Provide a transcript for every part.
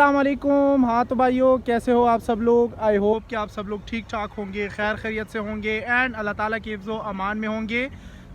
अस्सलामुअलैकुम। हाँ तो भाइयों, कैसे हो आप सब लोग। आई होप कि आप सब लोग ठीक ठाक होंगे, खैर खैरियत से होंगे एंड अल्लाह ताला के हिफ्ज़ो अमान में होंगे।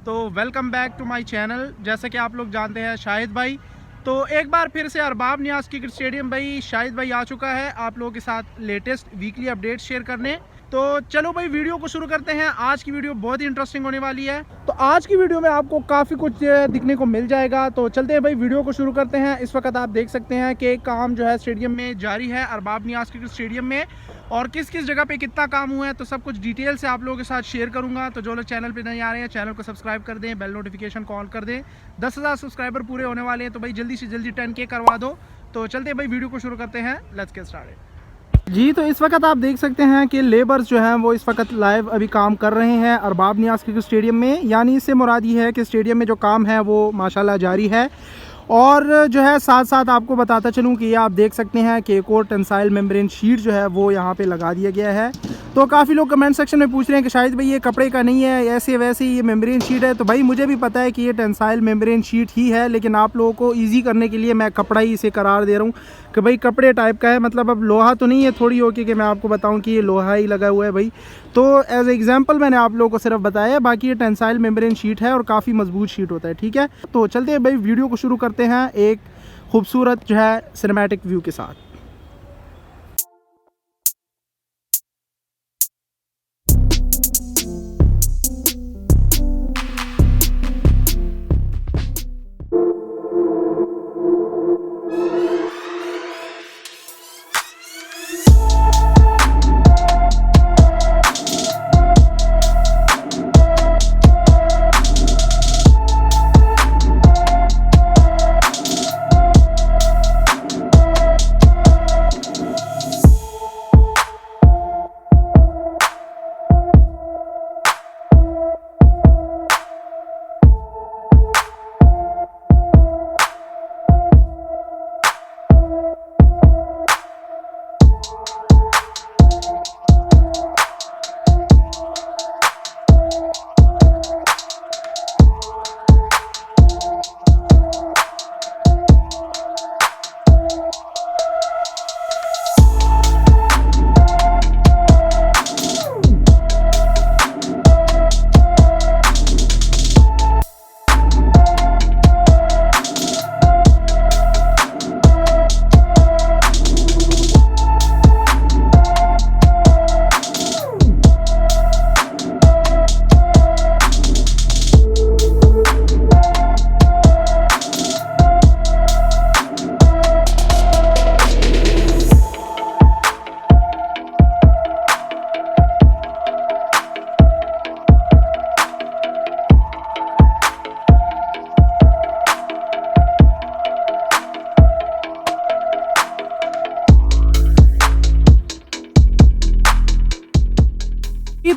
तो welcome back to my channel. जैसे कि आप लोग जानते हैं शाहिद भाई, तो एक बार फिर से अरबाब नियाज़ क्रिकेट स्टेडियम भाई शाहिद भाई आ चुका है आप लोगों के साथ लेटेस्ट वीकली अपडेट शेयर करने। तो चलो भाई वीडियो को शुरू करते हैं। आज की वीडियो बहुत ही इंटरेस्टिंग होने वाली है। तो आज की वीडियो में आपको काफ़ी कुछ दिखने को मिल जाएगा। तो चलते हैं भाई वीडियो को शुरू करते हैं। इस वक्त आप देख सकते हैं कि काम जो है स्टेडियम में जारी है, अरबाब नियाज़ क्रिकेट स्टेडियम में, और किस किस जगह पे कितना काम हुआ है तो सब कुछ डिटेल से आप लोगों के साथ शेयर करूंगा। तो जो लोग चैनल पे नहीं आ रहे हैं चैनल को सब्सक्राइब कर दें, बेल नोटिफिकेशन कॉल कर दें। 10,000 सब्सक्राइबर पूरे होने वाले हैं तो भाई जल्दी से जल्दी 10K करवा दो। तो चलते हैं भाई वीडियो को शुरू करते हैं। लेट्स गेट स्टार्टेड जी। तो इस वक्त आप देख सकते हैं कि लेबर्स जो हैं वो इस वक्त लाइव अभी काम कर रहे हैं अरबाब नियाज़ क्रिकेट स्टेडियम में। यानी इससे मुराद ये है कि स्टेडियम में जो काम है वो माशाल्लाह जारी है। और जो है साथ साथ आपको बताता चलूँ कि ये आप देख सकते हैं कि एक और टेंसाइल मेम्ब्रेन शीट जो है वो यहाँ पे लगा दिया गया है। तो काफ़ी लोग कमेंट सेक्शन में पूछ रहे हैं कि शायद भाई ये कपड़े का नहीं है, ऐसे वैसे ये मेम्ब्रेन शीट है। तो भाई मुझे भी पता है कि ये टेंसाइल मेम्ब्रेन शीट ही है, लेकिन आप लोगों को ईजी करने के लिए मैं कपड़ा ही इसे करार दे रहा हूँ कि भाई कपड़े टाइप का है। मतलब अब लोहा तो नहीं है थोड़ी हो कि मैं आपको बताऊँ कि ये लोहा ही लगा हुआ है भाई। तो एज एग्जाम्पल मैंने आप लोगों को सिर्फ बताया, बाकी ये टेंसाइल मेम्ब्रेन शीट है और काफ़ी मजबूत शीट होता है। ठीक है, तो चलते हैं भाई वीडियो को शुरू करते हैं एक खूबसूरत जो है सिनेमैटिक व्यू के साथ।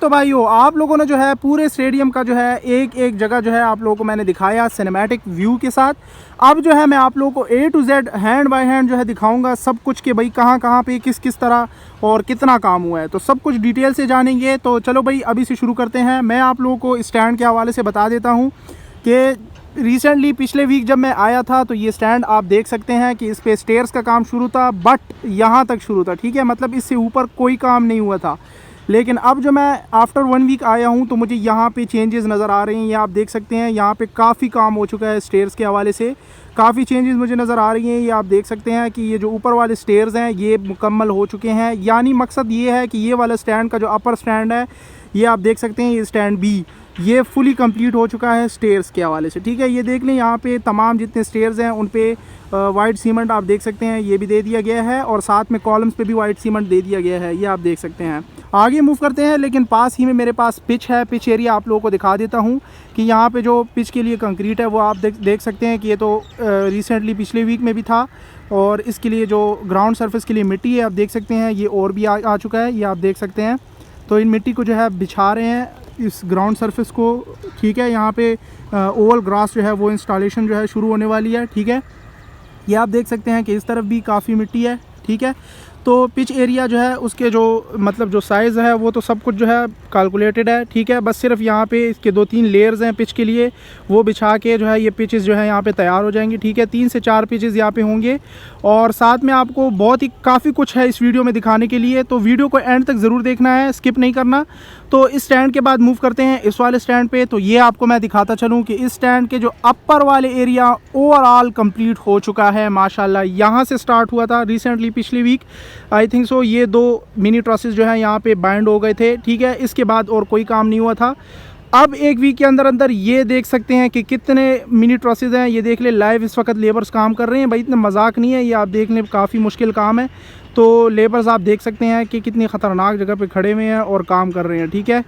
तो भाइयों आप लोगों ने जो है पूरे स्टेडियम का जो है एक एक जगह जो है आप लोगों को मैंने दिखाया सिनेमैटिक व्यू के साथ। अब जो है मैं आप लोगों को A to Z hand by hand जो है दिखाऊंगा सब कुछ कि भाई कहाँ कहाँ पे किस किस तरह और कितना काम हुआ है। तो सब कुछ डिटेल से जानेंगे। तो चलो भाई अभी से शुरू करते हैं। मैं आप लोगों को स्टैंड के हवाले से बता देता हूँ कि रिसेंटली पिछले वीक जब मैं आया था तो ये स्टैंड आप देख सकते हैं कि इस पर स्टेयर्स का काम शुरू था, बट यहाँ तक शुरू था। ठीक है, मतलब इससे ऊपर कोई काम नहीं हुआ था। लेकिन अब जो मैं आफ्टर 1 वीक आया हूँ तो मुझे यहाँ पे चेंजेस नज़र आ रहे हैं। ये आप देख सकते हैं यहाँ पे काफ़ी काम हो चुका है स्टेयर्स के हवाले से, काफ़ी चेंजेस मुझे नज़र आ रही हैं। ये आप देख सकते हैं कि ये जो ऊपर वाले स्टेयर्स हैं ये मुकम्मल हो चुके हैं। यानी मकसद ये है कि ये वाला स्टैंड का जो अपर स्टैंड है ये आप देख सकते हैं, ये स्टैंड B ये फुली कंप्लीट हो चुका है स्टेयर्स के हवाले से। ठीक है, ये देख लें यहाँ पे तमाम जितने स्टेयर्स हैं उन पे वाइट सीमेंट आप देख सकते हैं ये भी दे दिया गया है, और साथ में कॉलम्स पे भी वाइट सीमेंट दे दिया गया है, ये आप देख सकते हैं। आगे मूव करते हैं, लेकिन पास ही में मेरे पास पिच है। पिच एरिया आप लोगों को दिखा देता हूँ कि यहाँ पे जो पिच के लिए कंक्रीट है वो आप देख सकते हैं कि ये तो रिसेंटली पिछले वीक में भी था, और इसके लिए जो ग्राउंड सरफेस के लिए मिट्टी है आप देख सकते हैं ये और भी आ चुका है, ये आप देख सकते हैं। तो इन मिट्टी को जो है बिछा रहे हैं इस ग्राउंड सरफेस को। ठीक है, यहाँ पे ओवल ग्रास जो है वो इंस्टॉलेशन जो है शुरू होने वाली है। ठीक है, ये आप देख सकते हैं कि इस तरफ भी काफ़ी मिट्टी है। ठीक है, तो पिच एरिया जो है उसके जो मतलब जो साइज़ है वो तो सब कुछ जो है कैलकुलेटेड है, ठीक है। बस सिर्फ यहाँ पे इसके 2-3 लेयर्स हैं पिच के लिए, वो बिछा के जो है ये पिचेस जो है यहाँ पे तैयार हो जाएंगी, ठीक है। 3 से 4 पिचेस यहाँ पे होंगे और साथ में आपको बहुत ही काफ़ी कुछ है इस वीडियो में दिखाने के लिए, तो वीडियो को एंड तक ज़रूर देखना है, स्किप नहीं करना। तो इस स्टैंड के बाद मूव करते हैं इस वाले स्टैंड पे। तो ये आपको मैं दिखाता चलूँ कि इस स्टैंड के जो अपर वाले एरिया ओवरऑल कंप्लीट हो चुका है माशाल्लाह। यहाँ से स्टार्ट हुआ था रिसेंटली पिछली वीक आई थिंक सो, ये 2 मिनी ट्रसेस जो है यहाँ पे बाइंड हो गए थे, ठीक है। इसके बाद और कोई काम नहीं हुआ था। अब एक वीक के अंदर अंदर ये देख सकते हैं कि कितने मिनी ट्रसेस हैं, ये देख ले लाइव इस वक्त लेबर्स काम कर रहे हैं भाई, इतना मजाक नहीं है ये, आप देख लें काफ़ी मुश्किल काम है। तो लेबर्स आप देख सकते हैं कि कितनी ख़तरनाक जगह पे खड़े हुए हैं और काम कर रहे हैं, ठीक है।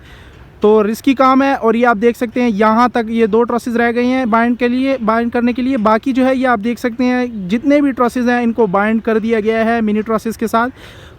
तो रिस्की काम है। और ये आप देख सकते हैं यहाँ तक ये 2 ट्रसेस रह गए हैं बाइंड करने के लिए, बाकी जो है ये आप देख सकते हैं जितने भी ट्रसेस हैं इनको बाइंड कर दिया गया है मिनी ट्रसेस के साथ।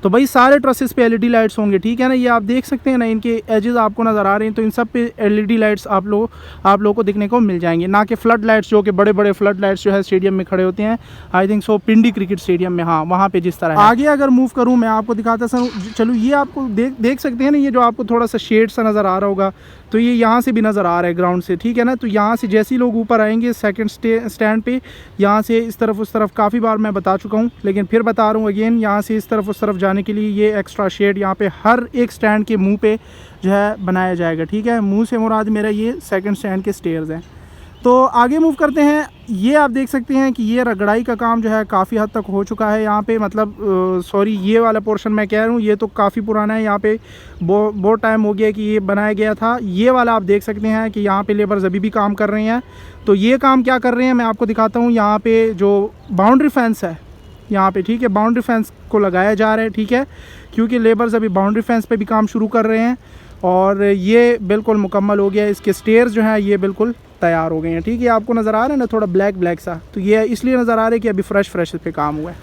तो भाई सारे ट्रसेस पे एलईडी लाइट्स होंगे, ठीक है ना। ये आप देख सकते हैं ना, इनके एजेस आपको नज़र आ रहे हैं, तो इन सब पे एलईडी लाइट्स आप लोगों को दिखने को मिल जाएंगे, ना कि फ्लड लाइट्स जो कि बड़े बड़े फ्लड लाइट्स जो है स्टेडियम में खड़े होते हैं I think so Pindi cricket stadium में, हाँ वहाँ पे जिस तरह है। आगे अगर मूव करूँ मैं आपको दिखाता चलूँ, ये आपको देख सकते हैं ना, ये जो आपको थोड़ा सा शेड सा नज़र आ रहा होगा, तो ये यहाँ से भी नज़र आ रहा है ग्राउंड से, ठीक है ना। तो यहाँ से जैसे ही लोग ऊपर आएंगे सेकंड स्टैंड पे, यहाँ से इस तरफ उस तरफ काफ़ी बार मैं बता चुका हूँ लेकिन फिर बता रहा हूँ अगेन, यहाँ से इस तरफ उस तरफ जाने के लिए ये एक्स्ट्रा शेड यहाँ पे हर एक स्टैंड के मुंह पे जो है बनाया जाएगा, ठीक है। मुंह से मुराद मेरा ये सेकंड स्टैंड के स्टेयर्स हैं। तो आगे मूव करते हैं। ये आप देख सकते हैं कि ये रगड़ाई का काम जो है काफ़ी हद तक हो चुका है यहाँ पे, मतलब सॉरी ये वाला पोर्शन मैं कह रहा हूँ ये तो काफ़ी पुराना है, यहाँ पे बहुत टाइम हो गया कि ये बनाया गया था। ये वाला आप देख सकते हैं कि यहाँ पे लेबर्स अभी भी काम कर रहे हैं। तो ये काम क्या कर रहे हैं मैं आपको दिखाता हूँ। यहाँ पे जो बाउंड्री फेंस है यहाँ पे, ठीक है, बाउंड्री फेंस को लगाया जा रहा है, ठीक है, क्योंकि लेबर्स अभी बाउंड्री फेंस पे भी काम शुरू कर रहे हैं और ये बिल्कुल मुकम्मल हो गया। इसके स्टेयर्स जो हैं ये बिल्कुल तैयार हो गए हैं, ठीक है। आपको नज़र आ रहा है ना थोड़ा ब्लैक सा, तो ये इसलिए नज़र आ रहा है कि अभी फ्रेश पे काम हुआ है।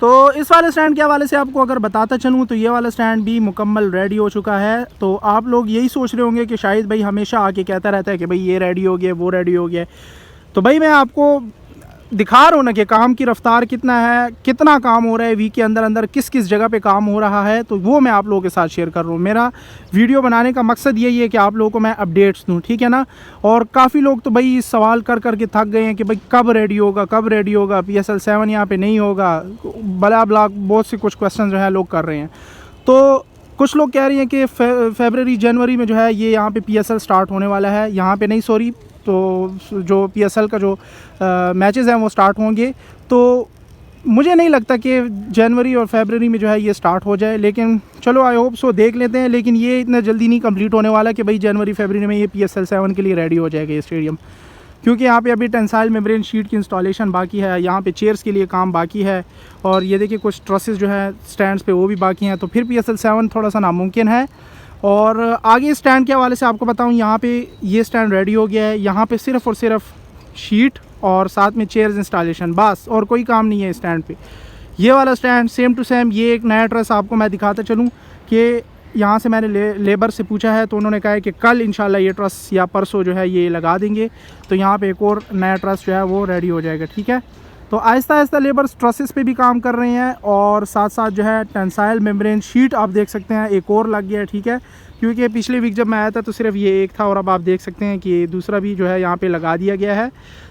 तो इस वाले स्टैंड के हवाले से आपको अगर बताता चलूँ तो ये वाला स्टैंड भी मुकम्मल रेडी हो चुका है। तो आप लोग यही सोच रहे होंगे कि शायद भाई हमेशा आके कहता रहता है कि भाई ये रेडी हो गया वो रेडी हो गया, तो भाई मैं आपको दिखा रहा हूँ ना कि काम की रफ्तार कितना है, कितना काम हो रहा है वीक के अंदर अंदर, किस किस जगह पे काम हो रहा है, तो वो मैं आप लोगों के साथ शेयर कर रहा हूँ। मेरा वीडियो बनाने का मकसद यही है कि आप लोगों को मैं अपडेट्स दूँ, ठीक है ना। और काफ़ी लोग तो भाई सवाल कर के थक गए हैं कि भाई कब रेडी होगा PSL 7 यहाँ पे नहीं होगा, बला बहुत से कुछ क्वेश्चन जो है लोग कर रहे हैं। तो कुछ लोग कह रहे हैं कि फरवरी जनवरी में जो है ये यहाँ पे PSL स्टार्ट होने वाला है, यहाँ पे नहीं सॉरी, तो जो PSL का जो मैचेस हैं वो स्टार्ट होंगे। तो मुझे नहीं लगता कि जनवरी और फरवरी में जो है ये स्टार्ट हो जाए, लेकिन चलो आई होप सो, देख लेते हैं। लेकिन ये इतना जल्दी नहीं कंप्लीट होने वाला कि भाई जनवरी फरवरी में ये PSL 7 के लिए रेडी हो जाएगा ये स्टेडियम, क्योंकि यहाँ पे अभी टेंसाइल मेम्ब्रेन शीट की इंस्टॉलेशन बाकी है, यहाँ पे चेयर्स के लिए काम बाकी है, और ये देखिए कुछ ट्रसेस जो है स्टैंड्स पे वो भी बाकी हैं। तो फिर PSL 7 थोड़ा सा नामुमकिन है। और आगे स्टैंड के हवाले से आपको बताऊँ, यहाँ पे ये स्टैंड रेडी हो गया है, यहाँ पे सिर्फ़ और सिर्फ शीट और साथ में चेयर्स इंस्टॉलेशन, बस और कोई काम नहीं है स्टैंड पे। ये वाला स्टैंड सेम टू सेम, ये एक नया ट्रस आपको मैं दिखाता चलूँ कि यहाँ से मैंने लेबर से पूछा है तो उन्होंने कहा है कि कल इंशाल्लाह ये ट्रस या परसों जो है ये लगा देंगे, तो यहाँ पे एक और नया ट्रस जो है वो रेडी हो जाएगा, ठीक है। तो आहिस्ता आहिस्ता लेबर्स ट्रसेस पे भी काम कर रहे हैं और साथ साथ जो है टेंसाइल मेम्ब्रेन शीट आप देख सकते हैं एक और लग गया है, ठीक है, क्योंकि पिछले वीक जब मैं आया था तो सिर्फ ये एक था और अब आप देख सकते हैं कि दूसरा भी जो है यहाँ पे लगा दिया गया है।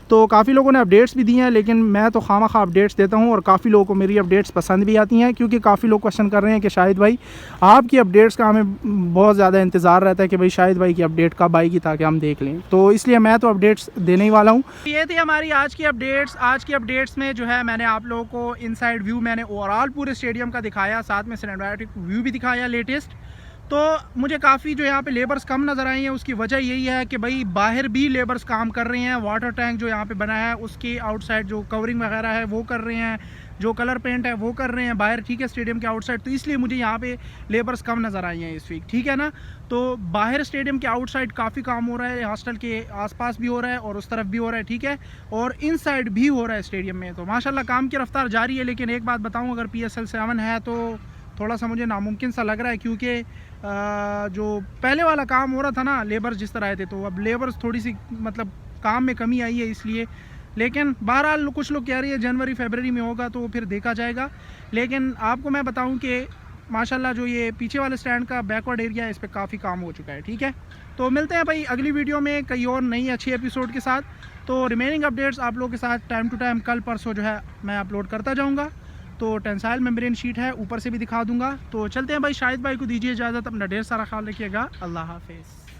तो काफ़ी लोगों ने अपडेट्स भी दी हैं, लेकिन मैं तो खामखा अपडेट्स देता हूँ और काफ़ी लोगों को मेरी अपडेट्स पसंद भी आती हैं, क्योंकि काफ़ी लोग क्वेश्चन कर रहे हैं कि शाहिद भाई आपकी अपडेट्स का हमें बहुत ज़्यादा इंतज़ार रहता है कि भाई शाहिद भाई की अपडेट कब आएगी ताकि हम देख लें। तो इसलिए मैं तो अपडेट्स देने ही वाला हूँ। ये थी हमारी आज की अपडेट्स। आज की अपडेट्स में जो है मैंने आप लोगों को इनसाइड व्यू मैंने ओवरऑल पूरे स्टेडियम का दिखाया, साथ में सिनेमैटिक व्यू भी दिखाया लेटेस्ट। तो मुझे काफ़ी जो यहाँ पे लेबर्स कम नज़र आई हैं, उसकी वजह यही है कि भाई बाहर भी लेबर्स काम कर रहे हैं। वाटर टैंक जो यहाँ पे बना है उसके आउटसाइड जो कवरिंग वगैरह है वो कर रहे हैं, जो कलर पेंट है वो कर रहे हैं बाहर, ठीक है, स्टेडियम के आउटसाइड। तो इसलिए मुझे यहाँ पे लेबर्स कम नज़र आई हैं इस वीक, ठीक है ना। तो बाहर स्टेडियम के आउटसाइड काफ़ी काम हो रहा है, हॉस्टल के आसपास भी हो रहा है और उस तरफ भी हो रहा है, ठीक है, और इन साइड भी हो रहा है स्टेडियम में। तो माशाल्लाह काम की रफ्तार जारी है। लेकिन एक बात बताऊँ, अगर PSL 7 है तो थोड़ा सा मुझे नामुमकिन सा लग रहा है, क्योंकि जो पहले वाला काम हो रहा था ना, लेबर जिस तरह आए थे, तो अब लेबर्स थोड़ी सी मतलब काम में कमी आई है, इसलिए लेकिन बहरहाल कुछ लोग कह रही है जनवरी फरवरी में होगा, तो फिर देखा जाएगा। लेकिन आपको मैं बताऊं कि माशाल्लाह जो ये पीछे वाले स्टैंड का बैकवर्ड एरिया है, इस पर काफ़ी काम हो चुका है। ठीक है, तो मिलते हैं भाई अगली वीडियो में कई और नई अच्छी एपिसोड के साथ। तो रिमेनिंग अपडेट्स आप लोगों के साथ टाइम टू टाइम कल परसों जो है मैं अपलोड करता जाऊँगा। तो टेंसाइल मेम्ब्रेन शीट है, ऊपर से भी दिखा दूँगा। तो चलते हैं भाई, शाहिद भाई को दीजिए इजाज़त, अपना ढेर सारा ख्याल रखिएगा। अल्लाह हाफिज़।